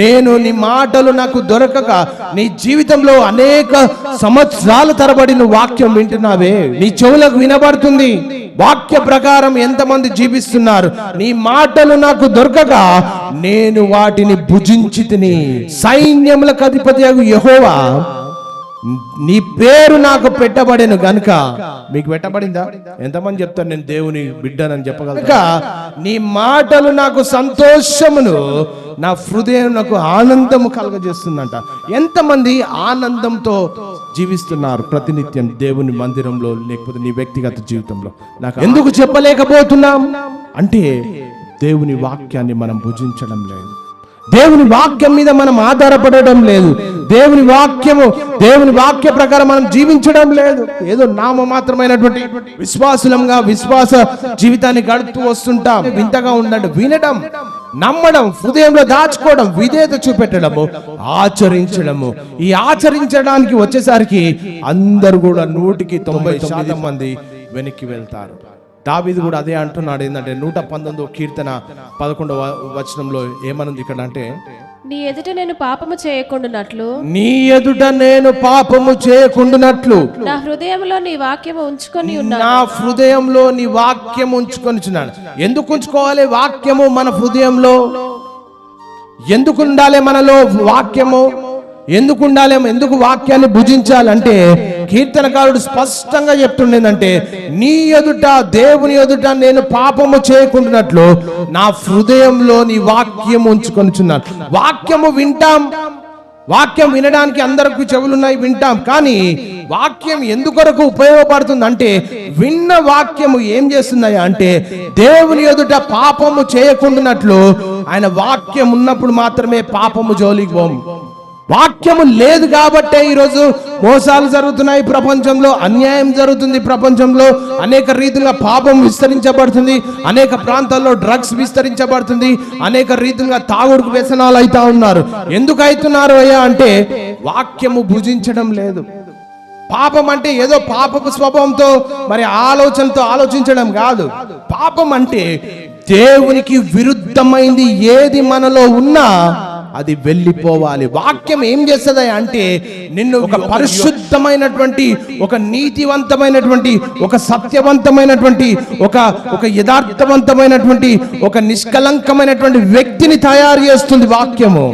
నేను నీ మాటలు నాకు దొరకక నీ జీవితంలో అనేక సంవత్సరాల తరబడి నువ్వు వాక్యం వింటున్నావే, నీ చెవులకు వినబడుతుంది. వాక్య ప్రకారం ఎంతమంది జీవిస్తున్నారు. నీ మాటలు నాకు దొరకక నేను వాటిని భుజించితిని. సైన్యములకు అధిపతియగు యెహోవా నీ పేరు నాకు పెట్టబడెను గనుక. మీకు పెట్టబడిందా? ఎంతమంది చెప్తారు నేను దేవుని బిడ్డనని చెప్పగలగా? నీ మాటలు నాకు సంతోషమును, నా హృదయం నాకు ఆనందము కలుగజేస్తుందంట. ఎంతమంది ఆనందంతో జీవిస్తున్నారు ప్రతినిత్యం దేవుని మందిరంలో, లేకపోతే నీ వ్యక్తిగత జీవితంలో? నాకు ఎందుకు చెప్పలేకపోతున్నాం అంటే దేవుని వాక్యాన్ని మనం భుజించడం లేదు, దేవుని వాక్యం మీద మనం ఆధారపడడం లేదు, దేవుని వాక్య ప్రకారం మనం జీవించడం లేదు. ఏదో నామమాత్రమైనటువంటి విశ్వాసులంగా విశ్వాస జీవితాన్ని గడుపుతూ వస్తుంటాం. వింతగా ఉండండి, వినడం, నమ్మడం, హృదయంలో దాచుకోవడం, విధేయత చూపెట్టడము, ఆచరించడము. ఈ ఆచరించడానికి వచ్చేసరికి అందరూ కూడా 100% మంది వెనక్కి వెళ్తారు. దావీదు కూడా అదే అంటున్నాడు. ఏంటంటే 119వ కీర్తన 11వ వచనంలో ఏమనుంది ఇక్కడ అంటే, నీ ఎదుట నేను పాపము చేయకుండునట్లు, నీ ఎదుట నేను పాపము చేయకుండునట్లు నా హృదయంలో నీ వాక్యము ఉంచుకొని ఉన్నాను. నా హృదయంలో నీ వాక్యం ఉంచుకొనిచున్నాను. ఎందుకు ఉంచుకోవాలి వాక్యము మన హృదయంలో? ఎందుకు ఉండాలి మనలో వాక్యము? ఎందుకు ఉండాలి? ఎందుకు వాక్యాన్ని భుజించాలంటే కీర్తనకారుడు స్పష్టంగా చెప్తుండేందంటే, నీ ఎదుట, దేవుని ఎదుట నేను పాపము చేయకుండానట్లు నా హృదయంలో నీ వాక్యం ఉంచుకొనిచున్నాను. వాక్యము వింటాం, వాక్యం వినడానికి అందరికి చెవులున్నాయి, వింటాం. కానీ వాక్యం ఎందుకొరకు ఉపయోగపడుతుంది అంటే, విన్న వాక్యము ఏం చేస్తున్నాయా అంటే దేవుని ఎదుట పాపము చేయకుండానట్లు ఆయన వాక్యం ఉన్నప్పుడు మాత్రమే పాపము జోలికి పోము. వాక్యము లేదు కాబట్టే ఈరోజు మోసాలు జరుగుతున్నాయి ప్రపంచంలో, అన్యాయం జరుగుతుంది ప్రపంచంలో, అనేక రీతిగా పాపం విస్తరించబడుతుంది, అనేక ప్రాంతాల్లో డ్రగ్స్ విస్తరించబడుతుంది, అనేక రీతిగా తాగుడుకు వ్యసనాలు అవుతా ఉన్నారు. ఎందుకు అవుతున్నారు అయ్యా అంటే వాక్యము భుజించడం లేదు. పాపం అంటే ఏదో పాపపు స్వభావంతో మరి ఆలోచనతో ఆలోచించడం కాదు. పాపం అంటే దేవునికి విరుద్ధమైంది ఏది మనలో ఉన్నా అది వెళ్ళిపోవాలి. వాక్యం ఏం చేస్తుంది అంటే నిన్ను ఒక పరిశుద్ధమైనటువంటి, ఒక నీతివంతమైనటువంటి, ఒక సత్యవంతమైనటువంటి, ఒక యథార్థవంతమైనటువంటి, ఒక నిష్కలంకమైనటువంటి వ్యక్తిని తయారు చేస్తుంది వాక్యము.